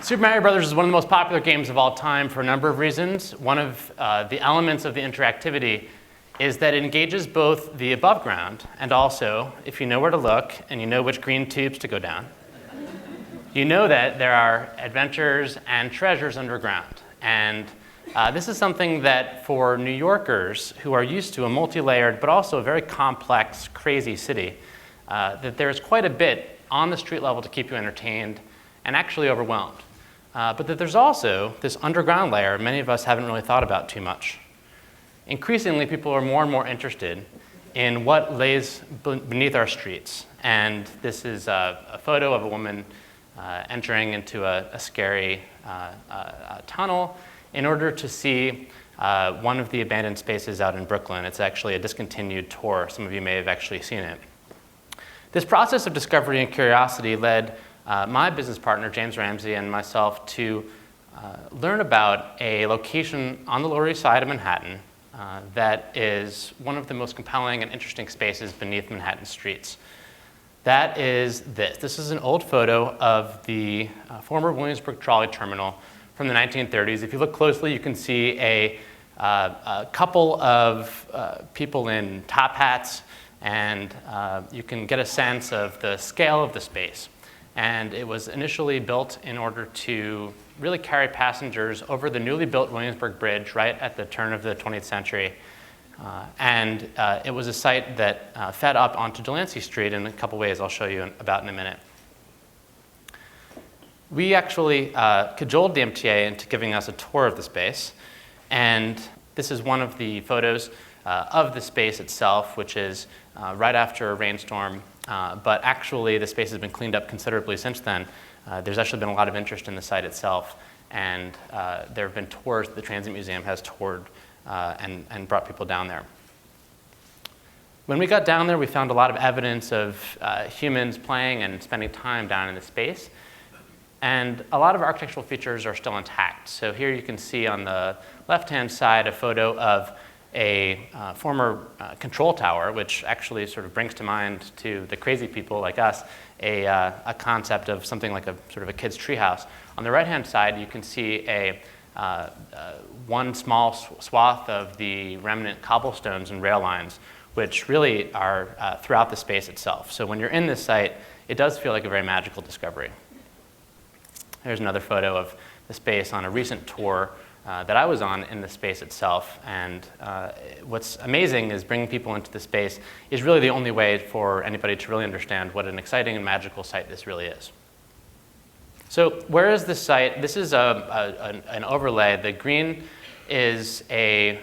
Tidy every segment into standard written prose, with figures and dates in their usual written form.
Super Mario Brothers is one of the most popular games of all time for a number of reasons. One of the elements of the interactivity is that it engages both the above ground and also, if you know where to look and you know which green tubes to go down, you know that there are adventures and treasures underground. And this is something that for New Yorkers who are used to a multi-layered but also a very complex, crazy city, that there's quite a bit on the street level to keep you entertained and actually overwhelmed. But that there's also this underground layer many of us haven't really thought about too much. Increasingly, people are more and more interested in what lays beneath our streets. And this is a photo of a woman entering into a scary tunnel in order to see one of the abandoned spaces out in Brooklyn. It's actually a discontinued tour. Some of you may have actually seen it. This process of discovery and curiosity led my business partner, James Ramsey, and myself to learn about a location on the Lower East Side of Manhattan that is one of the most compelling and interesting spaces beneath Manhattan streets. That is this. This is an old photo of the former Williamsburg trolley terminal from the 1930s. If you look closely, you can see a couple of people in top hats, and you can get a sense of the scale of the space. And it was initially built in order to really carry passengers over the newly built Williamsburg Bridge right at the turn of the 20th century. And it was a site that fed up onto Delancey Street in a couple ways I'll show you about in a minute. We actually cajoled the MTA into giving us a tour of the space. And this is one of the photos of the space itself, which is right after a rainstorm. But actually, the space has been cleaned up considerably since then. There's actually been a lot of interest in the site itself, and there have been tours that the Transit Museum has toured and brought people down there. When we got down there, we found a lot of evidence of humans playing and spending time down in the space. And a lot of architectural features are still intact. So here you can see on the left-hand side a photo of a former control tower, which actually sort of brings to mind to the crazy people like us a concept of something like a sort of a kid's treehouse. On the right-hand side, you can see one small swath of the remnant cobblestones and rail lines, which really are throughout the space itself. So when you're in this site, it does feel like a very magical discovery. Here's another photo of the space on a recent tour that I was on in the space itself. And what's amazing is bringing people into the space is really the only way for anybody to really understand what an exciting and magical site this really is. So where is this site? This is an overlay. The green is a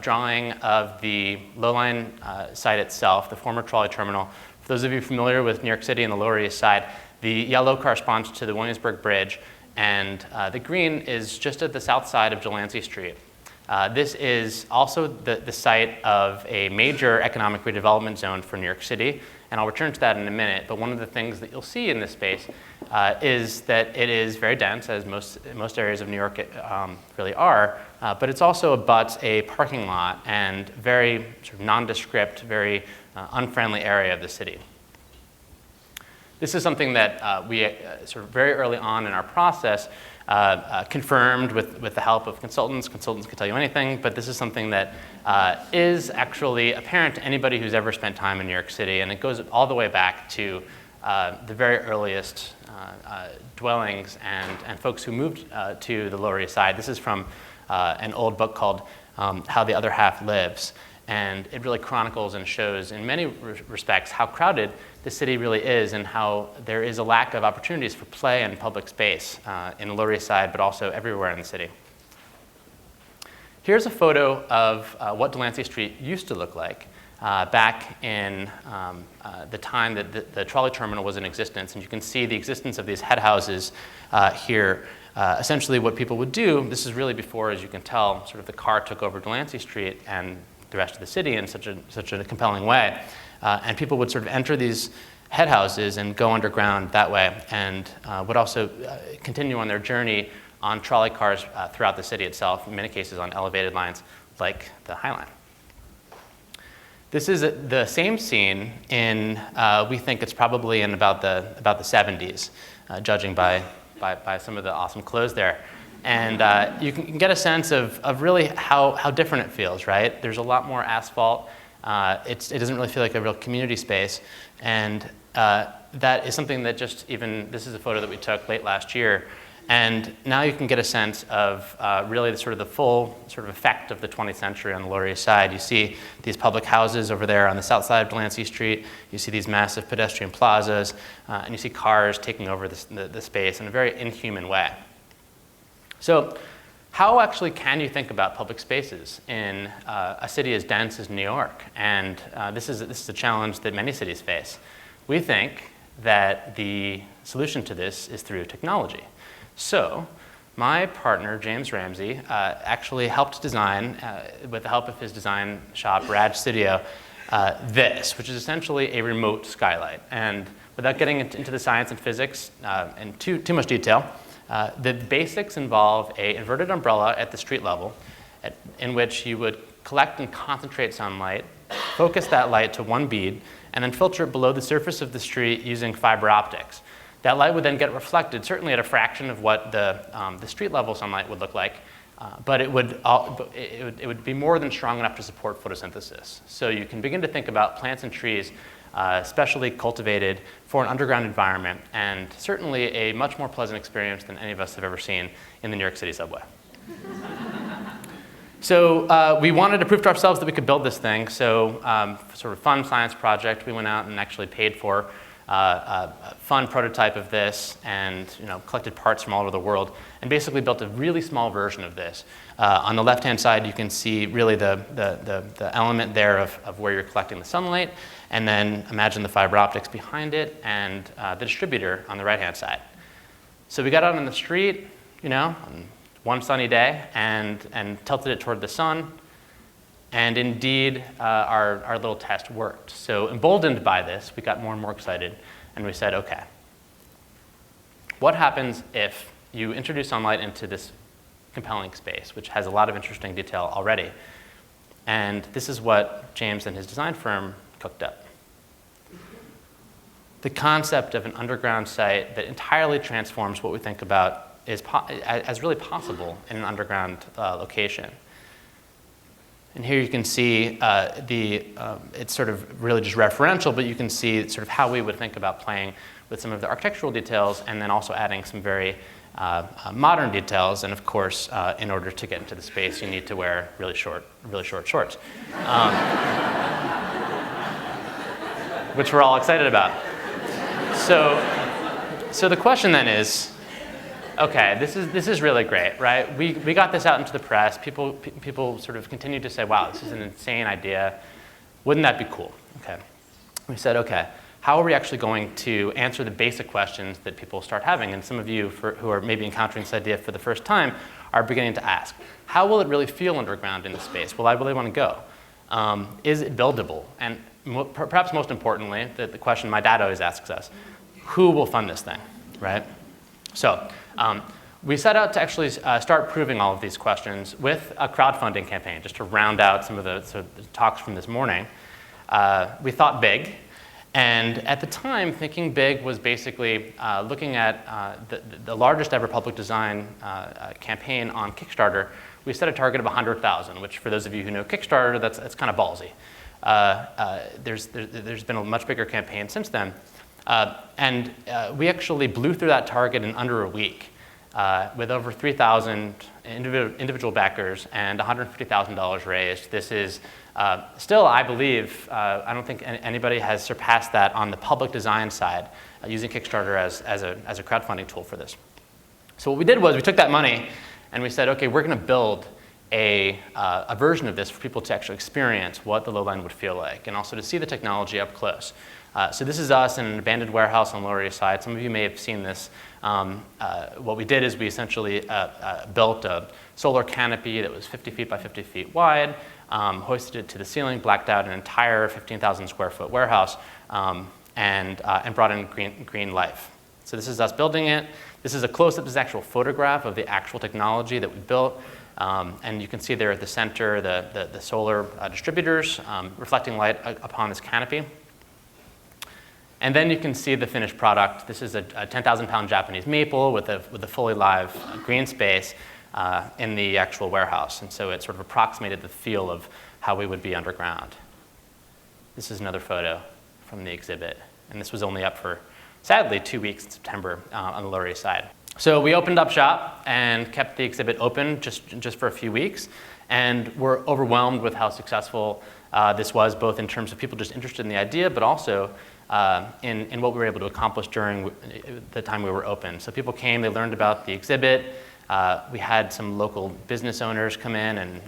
drawing of the Lowline site itself, the former trolley terminal. For those of you familiar with New York City and the Lower East Side, the yellow corresponds to the Williamsburg Bridge, and the green is just at the south side of Delancey Street. This is also the site of a major economic redevelopment zone for New York City, and I'll return to that in a minute. But one of the things that you'll see in this space is that it is very dense, as most areas of New York really are, but it's also abuts a parking lot and very sort of nondescript, very unfriendly area of the city. This is something that we sort of very early on in our process confirmed with the help of consultants. Consultants can tell you anything, but this is something that is actually apparent to anybody who's ever spent time in New York City, and it goes all the way back to the very earliest dwellings and folks who moved to the Lower East Side. This is from an old book called How the Other Half Lives. And it really chronicles and shows in many respects how crowded the city really is and how there is a lack of opportunities for play and public space in the Lower East Side, but also everywhere in the city. Here's a photo of what Delancey Street used to look like back in the time that the trolley terminal was in existence. And you can see the existence of these head houses here. Essentially what people would do, this is really before, as you can tell, sort of the car took over Delancey Street and the rest of the city in such a compelling way. And people would sort of enter these head houses and go underground that way, and would also continue on their journey on trolley cars throughout the city itself, in many cases on elevated lines like the Highline. This is the same scene in, we think it's probably in about the 70s, judging by by some of the awesome clothes there. And you can get a sense of really how different it feels, right? There's a lot more asphalt. It doesn't really feel like a real community space. And that is something that this is a photo that we took late last year. And now you can get a sense of really the full sort of effect of the 20th century on the Lower East Side. You see these public houses over there on the south side of Delancey Street. You see these massive pedestrian plazas, and you see cars taking over the space in a very inhuman way. So how actually can you think about public spaces in a city as dense as New York? And this is a challenge that many cities face. We think that the solution to this is through technology. So my partner, James Ramsey, actually helped design, with the help of his design shop, Barasch Studio, this, which is essentially a remote skylight. And without getting into the science and physics in too much detail, the basics involve an inverted umbrella at the street level in which you would collect and concentrate sunlight, focus that light to one bead, and then filter it below the surface of the street using fiber optics. That light would then get reflected, certainly at a fraction of what the street level sunlight would look like, but it would be more than strong enough to support photosynthesis. So you can begin to think about plants and trees specially cultivated for an underground environment, and certainly a much more pleasant experience than any of us have ever seen in the New York City subway. So we wanted to prove to ourselves that we could build this thing. So sort of fun science project, we went out and actually paid for a fun prototype of this, and collected parts from all over the world, and basically built a really small version of this. On the left-hand side, you can see really the element there of where you're collecting the sunlight, and then imagine the fiber optics behind it, and the distributor on the right-hand side. So we got out on the street, on one sunny day, and tilted it toward the sun. And indeed, our little test worked. So emboldened by this, we got more and more excited, and we said, okay, what happens if you introduce sunlight into this compelling space, which has a lot of interesting detail already? And this is what James and his design firm cooked up. The concept of an underground site that entirely transforms what we think about as really possible in an underground location. And here you can see it's sort of really just referential, but you can see sort of how we would think about playing with some of the architectural details, and then also adding some very modern details. And of course, in order to get into the space, you need to wear really short shorts, which we're all excited about. So the question then is, okay, this is really great, right? We got this out into the press. People sort of continued to say, wow, this is an insane idea. Wouldn't that be cool? Okay. We said, okay, how are we actually going to answer the basic questions that people start having? And some of you who are maybe encountering this idea for the first time are beginning to ask, how will it really feel underground in the space? Will I really want to go? Is it buildable? And perhaps most importantly, the question my dad always asks us, who will fund this thing, right? So we set out to actually start proving all of these questions with a crowdfunding campaign, just to round out some of the talks from this morning. We thought big, and at the time, thinking big was basically looking at the largest ever public design campaign on Kickstarter. We set a target of 100,000, which for those of you who know Kickstarter, that's kind of ballsy. There's been a much bigger campaign since then. And we actually blew through that target in under a week with over 3,000 individual backers and $150,000 raised. This is still, I believe, I don't think anybody has surpassed that on the public design side using Kickstarter as a crowdfunding tool for this. So what we did was we took that money and we said, okay, we're going to build a version of this for people to actually experience what the Lowline would feel like, and also to see the technology up close. So this is us in an abandoned warehouse on Lower East Side. Some of you may have seen this. What we did is we essentially built a solar canopy that was 50 feet by 50 feet wide, hoisted it to the ceiling, blacked out an entire 15,000 square foot warehouse, and brought in green life. So this is us building it. This is a close-up, this is an actual photograph of the actual technology that we built. And you can see there at the center the solar distributors reflecting light upon this canopy. And then you can see the finished product. This is a 10,000-pound Japanese maple with a fully live green space in the actual warehouse. And so it sort of approximated the feel of how we would be underground. This is another photo from the exhibit. And this was only up for, sadly, 2 weeks in September on the Lower East Side. So we opened up shop and kept the exhibit open just for a few weeks. And we're overwhelmed with how successful this was, both in terms of people just interested in the idea, but also in what we were able to accomplish during the time we were open. So people came, they learned about the exhibit. We had some local business owners come in and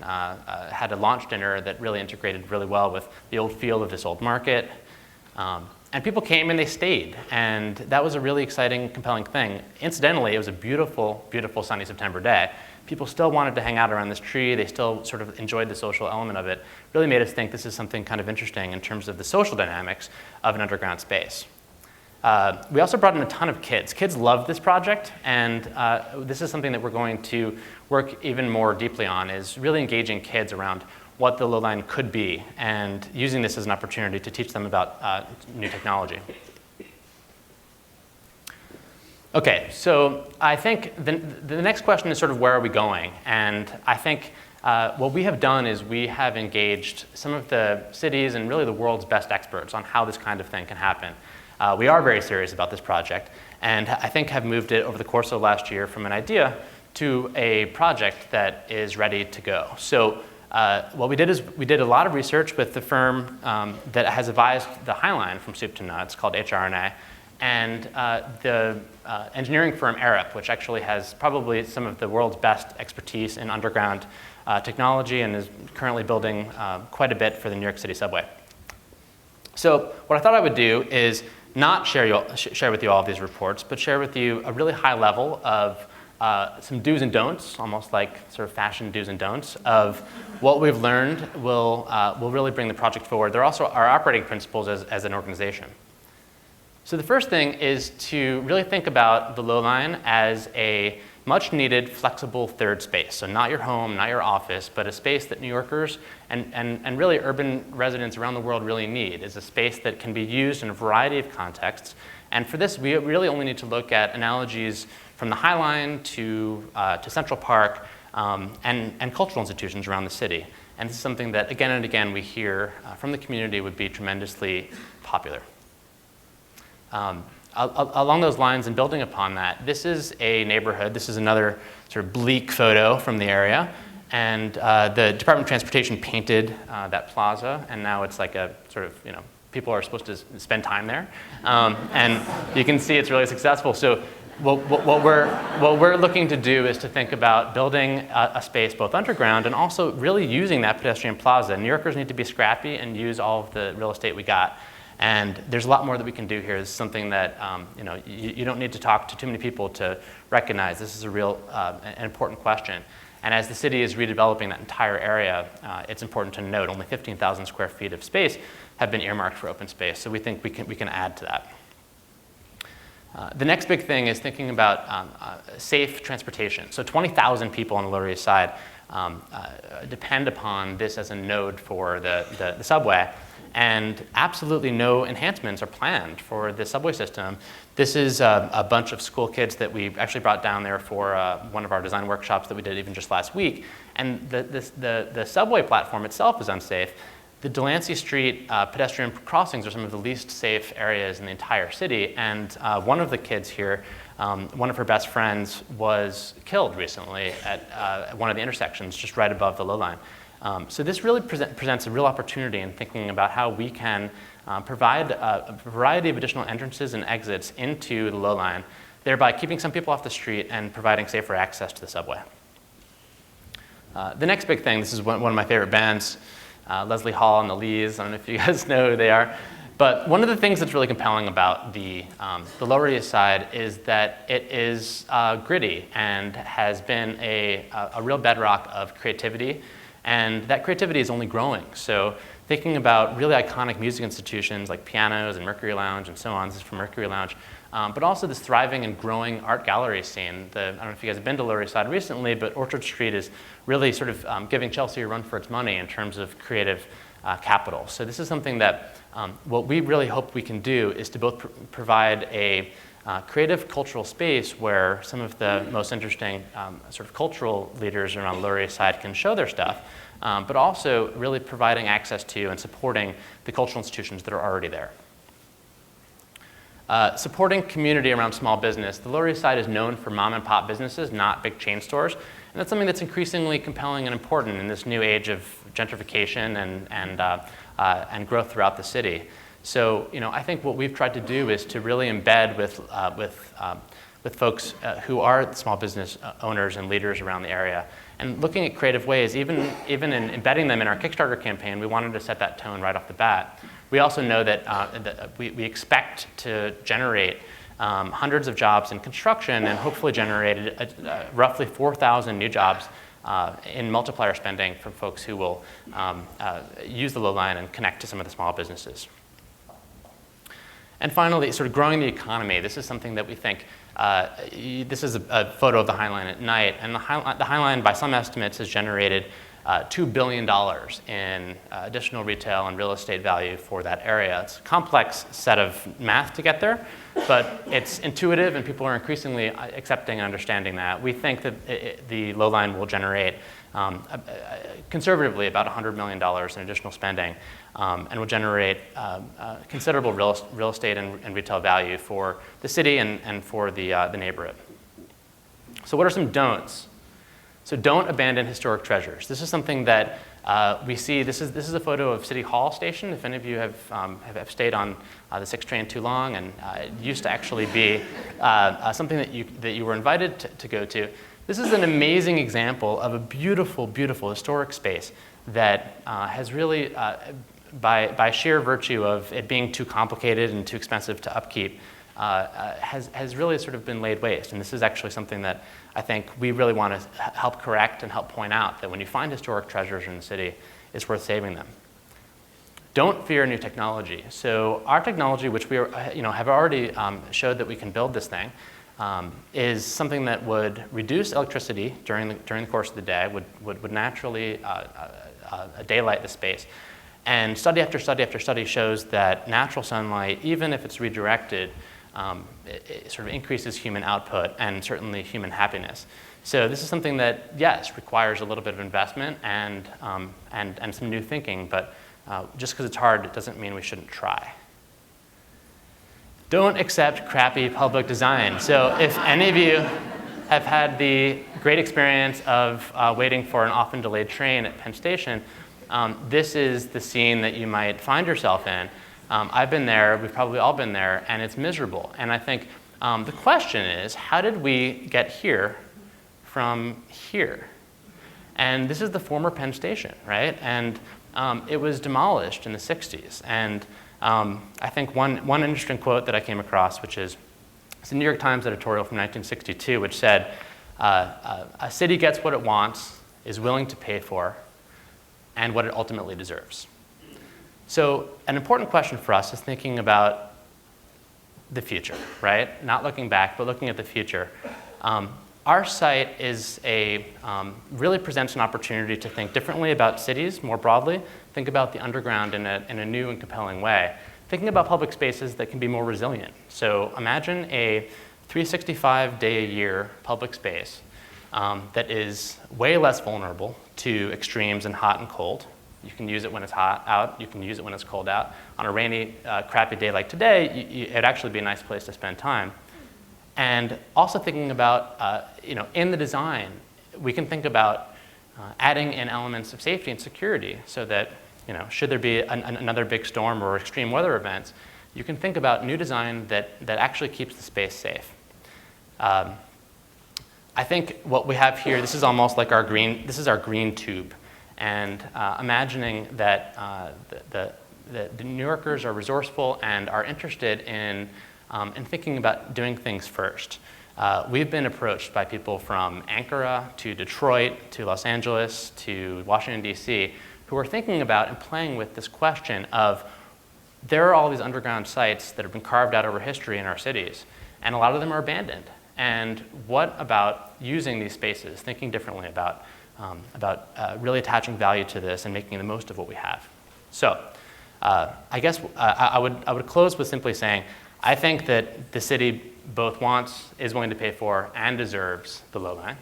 had a launch dinner that really integrated really well with the old feel of this old market. And people came and they stayed, and that was a really exciting, compelling thing. Incidentally, it was a beautiful, beautiful sunny September day. People still wanted to hang out around this tree. They still sort of enjoyed the social element of it. Really made us think this is something kind of interesting in terms of the social dynamics of an underground space. We also brought in a ton of kids. Kids loved this project, and this is something that we're going to work even more deeply on, is really engaging kids around what the Lowline could be and using this as an opportunity to teach them about new technology. Okay, so I think the next question is sort of where are we going? And I think what we have done is we have engaged some of the cities and really the world's best experts on how this kind of thing can happen. We are very serious about this project, and I think have moved it over the course of last year from an idea to a project that is ready to go. So what we did is we did a lot of research with the firm that has advised the Highline from soup to nuts, called HRNA, and the engineering firm Arup, which actually has probably some of the world's best expertise in underground technology and is currently building quite a bit for the New York City subway. So what I thought I would do is not share with you all of these reports, but share with you a really high level of some do's and don'ts, almost like sort of fashion do's and don'ts, of what we've learned will really bring the project forward. They're also our operating principles as an organization. So the first thing is to really think about the Lowline as a much needed flexible third space. So not your home, not your office, but a space that New Yorkers and really urban residents around the world really need, is a space that can be used in a variety of contexts. And for this, we really only need to look at analogies from the Highline to Central Park and cultural institutions around the city. And this is something that again and again we hear from the community would be tremendously popular. Along those lines and building upon that, this is a neighborhood. This is another sort of bleak photo from the area. And the Department of Transportation painted that plaza, and now it's like a sort of, people are supposed to spend time there. And you can see it's really successful. So what we're looking to do is to think about building a space both underground and also really using that pedestrian plaza. New Yorkers need to be scrappy and use all of the real estate we got. And there's a lot more that we can do here. It's something that you don't need to talk to too many people to recognize. This is a real an important question. And as the city is redeveloping that entire area, it's important to note only 15,000 square feet of space have been earmarked for open space. So we think we can add to that. The next big thing is thinking about safe transportation. So 20,000 people on the Lower East Side depend upon this as a node for the subway. And absolutely no enhancements are planned for the subway system. This is a bunch of school kids that we actually brought down there for one of our design workshops that we did even just last week. And the subway platform itself is unsafe. The Delancey Street pedestrian crossings are some of the least safe areas in the entire city. And one of the kids here, one of her best friends, was killed recently at one of the intersections just right above the Lowline. So this really presents a real opportunity in thinking about how we can provide a variety of additional entrances and exits into the Lowline, thereby keeping some people off the street and providing safer access to the subway. The next big thing, this is one of my favorite bands, Leslie Hall and the Lees. I don't know if you guys know who they are. But one of the things that's really compelling about the Lower East Side is that it is gritty and has been a real bedrock of creativity. And that creativity is only growing. So thinking about really iconic music institutions like pianos and Mercury Lounge and so on, this is from Mercury Lounge, but also this thriving and growing art gallery scene. I don't know if you guys have been to Lower East Side recently, but Orchard Street is really sort of giving Chelsea a run for its money in terms of creative capital. So this is something that what we really hope we can do is to both provide a creative cultural space where some of the most interesting sort of cultural leaders around the Lower East Side can show their stuff, but also really providing access to and supporting the cultural institutions that are already there. Supporting community around small business. The Lower East Side is known for mom and pop businesses, not big chain stores. And that's something that's increasingly compelling and important in this new age of gentrification and growth throughout the city. So, I think what we've tried to do is to really embed with folks who are small business owners and leaders around the area, and looking at creative ways, even in embedding them in our Kickstarter campaign. We wanted to set that tone right off the bat. We also know that we expect to generate hundreds of jobs in construction and hopefully generate roughly 4,000 new jobs in multiplier spending from folks who will use the Lowline and connect to some of the small businesses. And finally, sort of growing the economy. This is something that we think, this is a photo of the Highline at night, and the Highline, by some estimates, has generated $2 billion in additional retail and real estate value for that area. It's a complex set of math to get there, but it's intuitive and people are increasingly accepting and understanding that. We think that the Lowline will generate conservatively about $100 million in additional spending and will generate considerable real estate and retail value for the city and for the neighborhood. So what are some don'ts? So don't abandon historic treasures. This is something that we see. This is a photo of City Hall Station. If any of you have stayed on the 6 train too long, and it used to actually be something that you were invited to go to. This is an amazing example of a beautiful, beautiful historic space that has really, by sheer virtue of it being too complicated and too expensive to upkeep, has really sort of been laid waste. And this is actually something that I think we really want to help correct and help point out, that when you find historic treasures in the city, it's worth saving them. Don't fear new technology. So our technology, which we have already showed that we can build this thing, is something that would reduce electricity during the course of the day, would naturally daylight the space. And study after study after study shows that natural sunlight, even if it's redirected, it sort of increases human output and certainly human happiness. So this is something that, yes, requires a little bit of investment and some new thinking, but just because it's hard, it doesn't mean we shouldn't try. Don't accept crappy public design. So if any of you have had the great experience of waiting for an often delayed train at Penn Station, this is the scene that you might find yourself in. I've been there, we've probably all been there, and it's miserable. And I think the question is, how did we get here from here? And this is the former Penn Station, right? And it was demolished in the 60s. And I think one interesting quote that I came across, which is, it's a New York Times editorial from 1962, which said, a city gets what it wants, is willing to pay for, and what it ultimately deserves. So an important question for us is thinking about the future, right? Not looking back, but looking at the future. Our site really presents an opportunity to think differently about cities more broadly, think about the underground in a new and compelling way, thinking about public spaces that can be more resilient. So imagine a 365-day-a-year public space that is way less vulnerable to extremes in hot and cold. You can use it when it's hot out. You can use it when it's cold out. On a rainy, crappy day like today, it'd actually be a nice place to spend time. And also thinking about, in the design, we can think about adding in elements of safety and security so that, should there be another big storm or extreme weather events, you can think about new design that actually keeps the space safe. I think what we have here, this is almost like our green tube. And imagining that the New Yorkers are resourceful and are interested in thinking about doing things first. We've been approached by people from Ankara to Detroit to Los Angeles to Washington, D.C., who are thinking about and playing with this question of, there are all these underground sites that have been carved out over history in our cities, and a lot of them are abandoned. And what about using these spaces, thinking differently about really attaching value to this and making the most of what we have? So I guess I would close with simply saying, I think that the city both wants, is willing to pay for, and deserves the Lowline.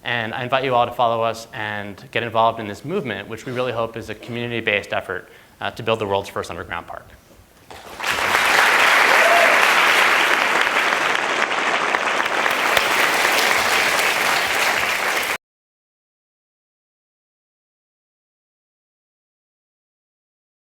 And I invite you all to follow us and get involved in this movement, which we really hope is a community-based effort to build the world's first underground park.